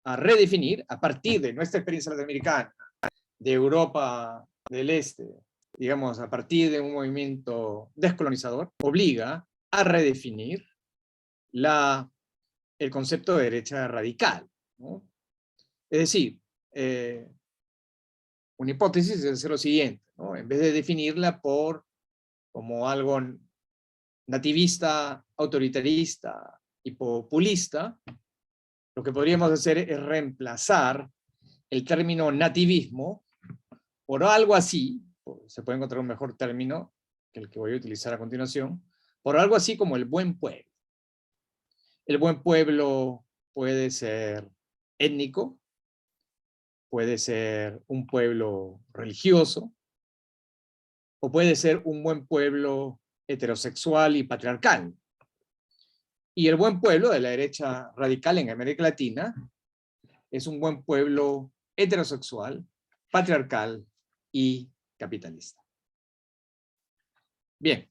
a redefinir, a partir de nuestra experiencia latinoamericana, de Europa del Este, digamos, a partir de un movimiento descolonizador, obliga a redefinir el concepto de derecha radical, ¿no? Es decir, una hipótesis es lo siguiente, ¿no? En vez de definirla como algo nativista, autoritarista y populista, lo que podríamos hacer es reemplazar el término nativismo por algo así, se puede encontrar un mejor término que el que voy a utilizar a continuación, por algo así como el buen pueblo. El buen pueblo puede ser étnico, puede ser un pueblo religioso, o puede ser un buen pueblo heterosexual y patriarcal. Y el buen pueblo de la derecha radical en América Latina es un buen pueblo heterosexual, patriarcal y capitalista. Bien,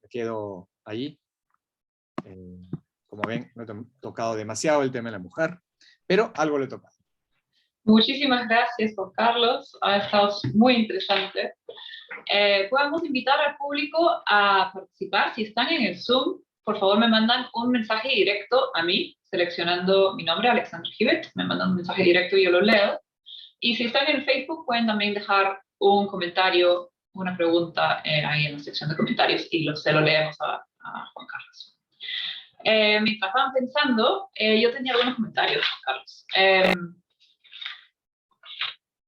me quedo allí. Como ven, no he tocado demasiado el tema de la mujer, pero algo le toca. Muchísimas gracias, Juan Carlos. Ha estado muy interesante. Podemos invitar al público a participar. Si están en el Zoom, por favor me mandan un mensaje directo a mí, seleccionando mi nombre, Alexandra Givet. Me mandan un mensaje directo y yo lo leo. Y si están en Facebook, pueden también dejar un comentario, una pregunta ahí en la sección de comentarios y se lo leemos a Juan Carlos. Mientras van pensando, yo tenía algunos comentarios, Juan Carlos.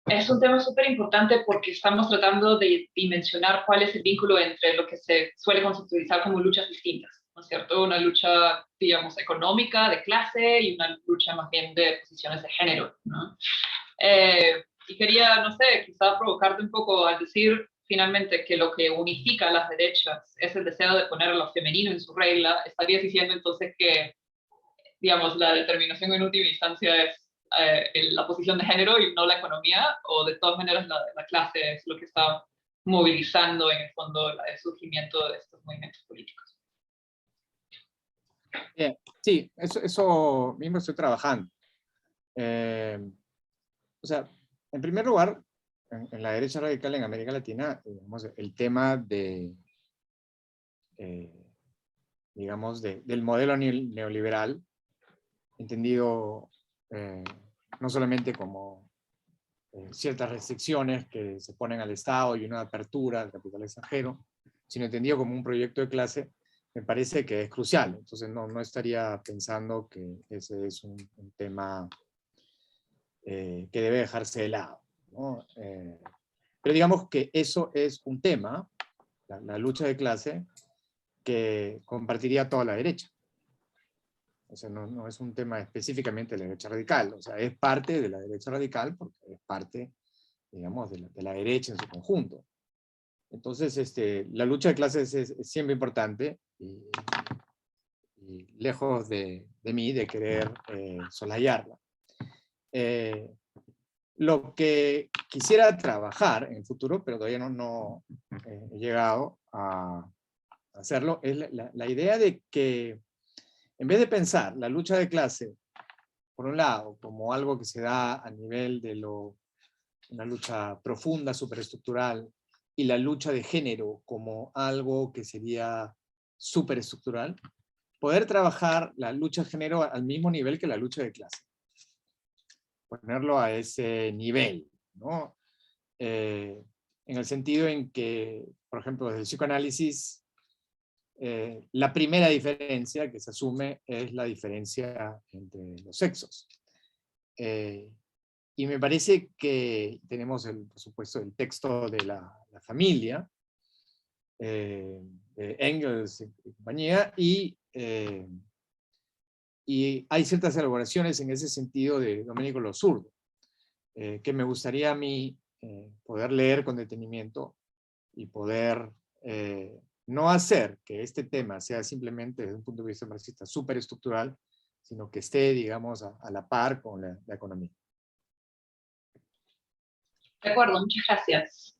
Es un tema súper importante porque estamos tratando de dimensionar cuál es el vínculo entre lo que se suele conceptualizar como luchas distintas, ¿no es cierto? Una lucha, digamos, económica, de clase, y una lucha más bien de posiciones de género, ¿no? Y quería, no sé, quizá provocarte un poco al decir finalmente que lo que unifica a las derechas es el deseo de poner a lo femenino en su regla. ¿Estarías diciendo entonces que, digamos, la determinación en última instancia es la posición de género y no la economía, o de todas maneras la clase es lo que está movilizando en el fondo el surgimiento de estos movimientos políticos? Bien, sí, eso mismo estoy trabajando. O sea, en primer lugar, en la derecha radical en América Latina, digamos, el tema de, digamos, del modelo neoliberal, entendido no solamente como ciertas restricciones que se ponen al Estado y una apertura al capital extranjero, sino entendido como un proyecto de clase, me parece que es crucial. Entonces no estaría pensando que ese es un tema que debe dejarse de lado, ¿no? Pero digamos que eso es un tema, la lucha de clase, que compartiría toda la derecha. O sea, no es un tema específicamente de la derecha radical, o sea, es parte de la derecha radical porque es parte, digamos, de la derecha en su conjunto. Entonces, la lucha de clases es siempre importante y lejos de mí de querer soslayarla. Lo que quisiera trabajar en el futuro, pero todavía no he llegado a hacerlo, es la idea de que en vez de pensar la lucha de clase, por un lado, como algo que se da a nivel de una lucha profunda, superestructural, y la lucha de género como algo que sería superestructural, poder trabajar la lucha de género al mismo nivel que la lucha de clase. Ponerlo a ese nivel, ¿no? En el sentido en que, por ejemplo, desde el psicoanálisis, la primera diferencia que se asume es la diferencia entre los sexos. Y me parece que tenemos, por supuesto, el texto de la familia, de Engels y compañía, y hay ciertas elaboraciones en ese sentido de Domenico Lo Zurdo, que me gustaría a mí poder leer con detenimiento y poder no hacer que este tema sea simplemente desde un punto de vista marxista superestructural, sino que esté, digamos, a la par con la economía. De acuerdo, muchas gracias.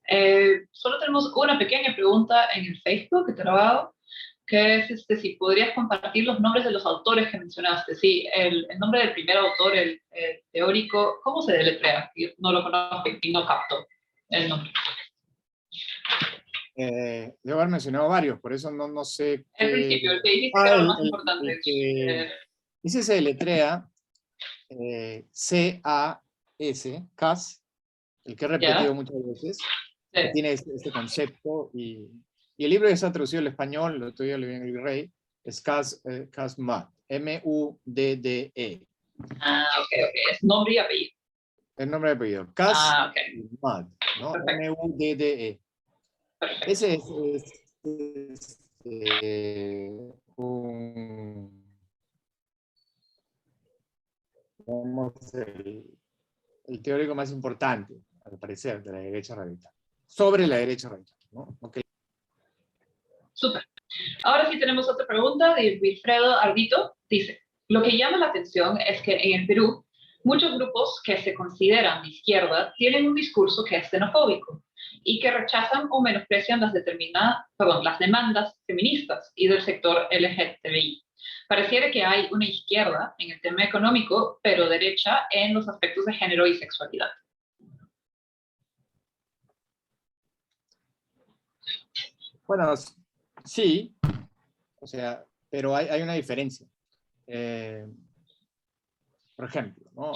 Solo tenemos una pequeña pregunta en el Facebook que te he grabado, que es si podrías compartir los nombres de los autores que mencionaste. Sí, el nombre del primer autor, el teórico, ¿cómo se deletrea? Yo no lo conozco y no capto el nombre. Debo haber mencionado varios, por eso no sé qué... El principio, el que dijiste que era lo más importante. Ese se deletrea C-A-S, CAS, el que he repetido muchas veces, que tiene este concepto, y el libro ya está traducido al español, lo estoy leyendo en el Virrey, es CAS Mudde, M-U-D-D-E. Ah, ok, es nombre y apellido. El nombre de apellido, CAS Mudde, ¿no? M-U-D-D-E. Ese es digamos, el teórico más importante, al parecer, de la derecha radical. Sobre la derecha radical, ¿no? Okay. Súper. Ahora sí tenemos otra pregunta de Wilfredo Ardito. Dice, lo que llama la atención es que en el Perú, muchos grupos que se consideran de izquierda tienen un discurso que es xenofóbico y que rechazan o menosprecian las demandas feministas y del sector LGTBI. Pareciera que hay una izquierda en el tema económico, pero derecha en los aspectos de género y sexualidad. Bueno, sí, o sea, pero hay una diferencia. Por ejemplo, ¿no?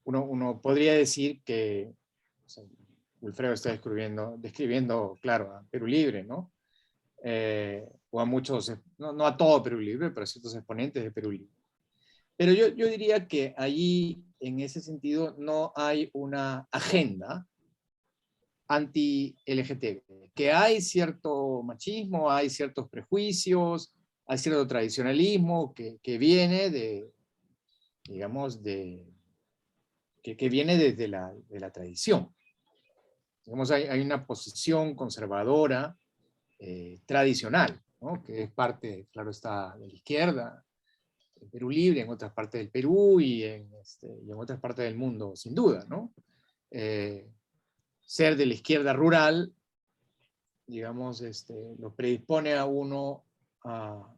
Uno podría decir que, o sea, Wilfredo está describiendo, claro, a Perú Libre, ¿no? O a muchos, no a todo Perú Libre, pero a ciertos exponentes de Perú Libre. Pero yo diría que allí, en ese sentido, no hay una agenda anti-LGTB, que hay cierto machismo, hay ciertos prejuicios, hay cierto tradicionalismo que viene de, digamos, que viene desde de la tradición. Digamos, hay una posición conservadora tradicional, ¿no? Que es parte, claro está, de la izquierda, en Perú Libre, en otras partes del Perú y en otras partes del mundo, sin duda, ¿no? Ser de la izquierda rural, digamos, lo predispone a uno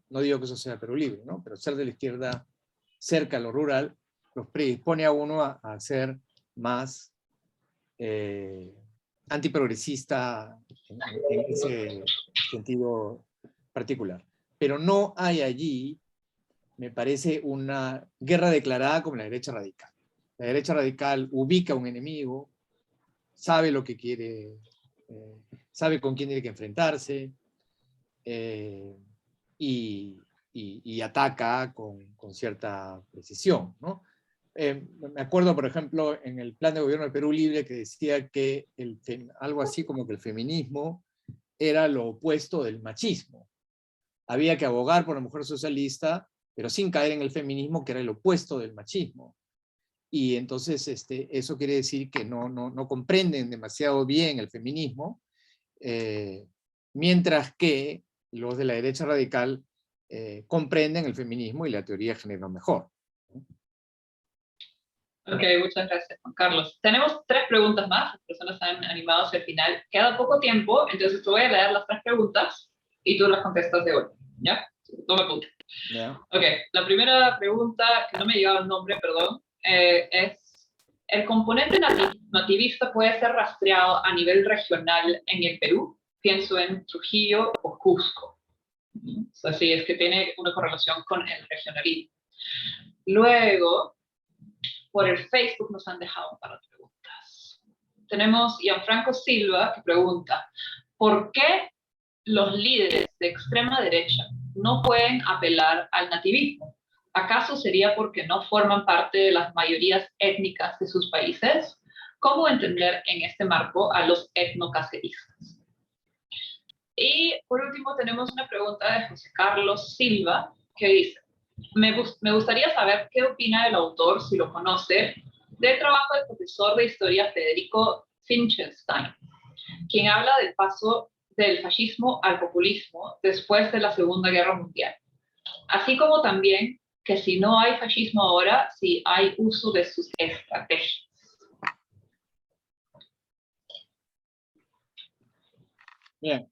no digo que eso sea Perú Libre, ¿no? Pero ser de la izquierda cerca a lo rural, los predispone a uno a ser más antiprogresista en ese sentido particular. Pero no hay allí, me parece, una guerra declarada como la derecha radical. La derecha radical ubica un enemigo, sabe lo que quiere, sabe con quién tiene que enfrentarse, y ataca con cierta precisión, ¿no? Me acuerdo, por ejemplo, en el plan de gobierno del Perú Libre que decía que algo así como que el feminismo era lo opuesto del machismo. Había que abogar por la mujer socialista, pero sin caer en el feminismo, que era el opuesto del machismo. Y entonces eso quiere decir que no comprenden demasiado bien el feminismo, mientras que los de la derecha radical comprenden el feminismo y la teoría de género mejor. Ok, muchas gracias, Juan Carlos. Tenemos 3 preguntas más, las personas están animadas al final. Queda poco tiempo, entonces te voy a leer las 3 preguntas y tú las contestas de golpe, ¿ya? Toma apunte. Yeah. Ok, la primera pregunta, que no me ha llegado el nombre, perdón, es, ¿el componente nativista puede ser rastreado a nivel regional en el Perú? Pienso en Trujillo o Cusco. O sea, sí, es que tiene una correlación con el regionalismo. Luego, por el Facebook nos han dejado un par de preguntas. Tenemos Gianfranco Silva que pregunta, ¿por qué los líderes de extrema derecha no pueden apelar al nativismo? ¿Acaso sería porque no forman parte de las mayorías étnicas de sus países? ¿Cómo entender en este marco a los etnocaceristas? Y por último tenemos una pregunta de José Carlos Silva que dice, me gustaría saber qué opina el autor, si lo conoce, del trabajo del profesor de historia Federico Finckenstein, quien habla del paso del fascismo al populismo después de la Segunda Guerra Mundial. Así como también que si no hay fascismo ahora, si hay uso de sus estrategias. Bien,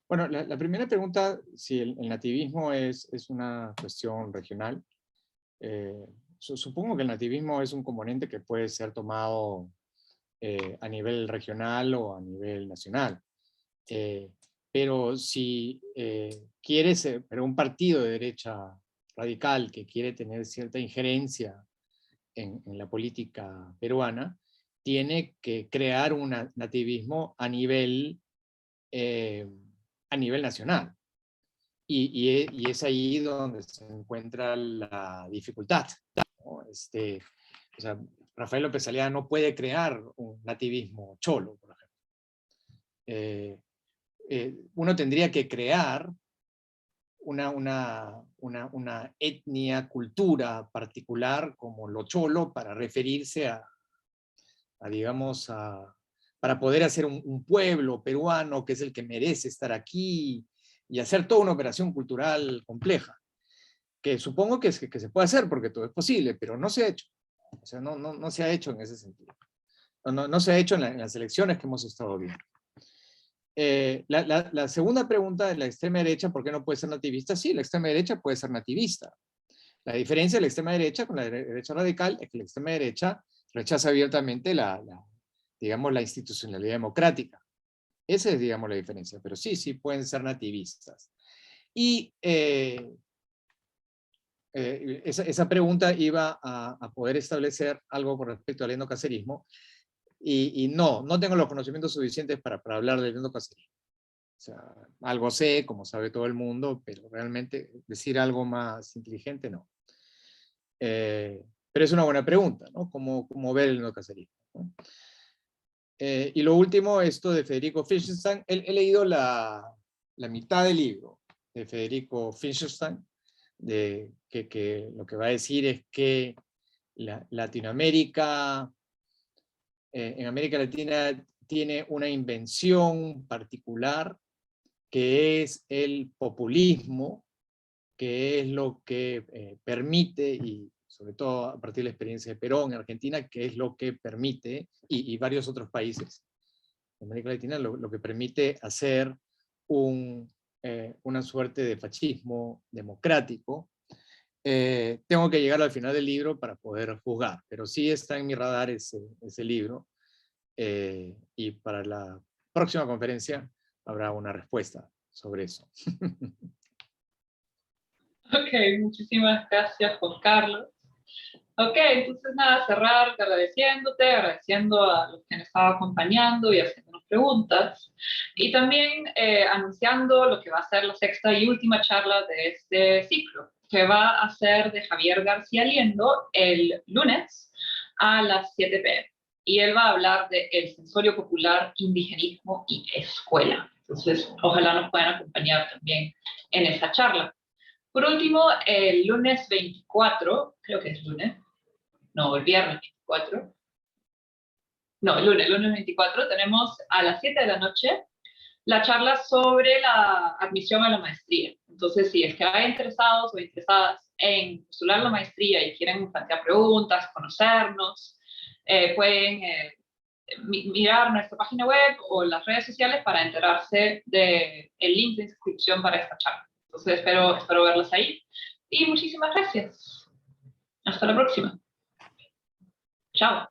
bueno, la primera pregunta, si el nativismo es una cuestión regional, supongo que el nativismo es un componente que puede ser tomado a nivel regional o a nivel nacional. Pero si pero un partido de derecha radical que quiere tener cierta injerencia en la política peruana, tiene que crear un nativismo a nivel nacional. Y es ahí donde se encuentra la dificultad, ¿no? O sea, Rafael López Aliaga no puede crear un nativismo cholo, por ejemplo. Uno tendría que crear una etnia, cultura particular como lo cholo para referirse digamos, para poder hacer un pueblo peruano que es el que merece estar aquí y hacer toda una operación cultural compleja, que supongo que se puede hacer porque todo es posible, pero no se ha hecho. O sea, no se ha hecho en ese sentido. No se ha hecho en las elecciones que hemos estado viendo. La segunda pregunta de la extrema derecha, ¿por qué no puede ser nativista? Sí, la extrema derecha puede ser nativista. La diferencia de la extrema derecha con la derecha radical es que la extrema derecha rechaza abiertamente digamos, la institucionalidad democrática. Esa es, digamos, la diferencia. Pero sí pueden ser nativistas. Y esa pregunta iba a poder establecer algo con respecto al endocacerismo. Y no tengo los conocimientos suficientes para hablar del endocacerismo. O sea, algo sé, como sabe todo el mundo, pero realmente decir algo más inteligente no. Pero es una buena pregunta, ¿no? ¿Cómo ver el endocacerismo, ¿no? Y lo último, esto de Federico Finckenstein. He leído la mitad del libro de Federico Finckenstein, que lo que va a decir es que Latinoamérica, en América Latina tiene una invención particular que es el populismo, que es lo que permite, y sobre todo a partir de la experiencia de Perón en Argentina, que es lo que permite, y varios otros países de América Latina, lo que permite hacer una suerte de fascismo democrático. Tengo que llegar al final del libro para poder juzgar, pero sí está en mi radar ese libro, y para la próxima conferencia habrá una respuesta sobre eso. Ok, muchísimas gracias, Juan Carlos. Ok, entonces nada, cerrar agradeciendo a los que nos estaban acompañando y haciéndonos preguntas. Y también anunciando lo que va a ser la sexta y última charla de este ciclo, que va a ser de Javier García Liendo el lunes a las 7 p.m. Y él va a hablar de el censorio popular, indigenismo y escuela. Entonces, ojalá nos puedan acompañar también en esa charla. Por último, el lunes 24, creo que es lunes, no, el viernes 24, no, el lunes 24, tenemos a las 7 de la noche la charla sobre la admisión a la maestría. Entonces, si es que hay interesados o interesadas en postular la maestría y quieren plantear preguntas, conocernos, pueden mirar nuestra página web o las redes sociales para enterarse del link de inscripción para esta charla. Entonces, espero verlos ahí. Y muchísimas gracias. Hasta la próxima. Chao.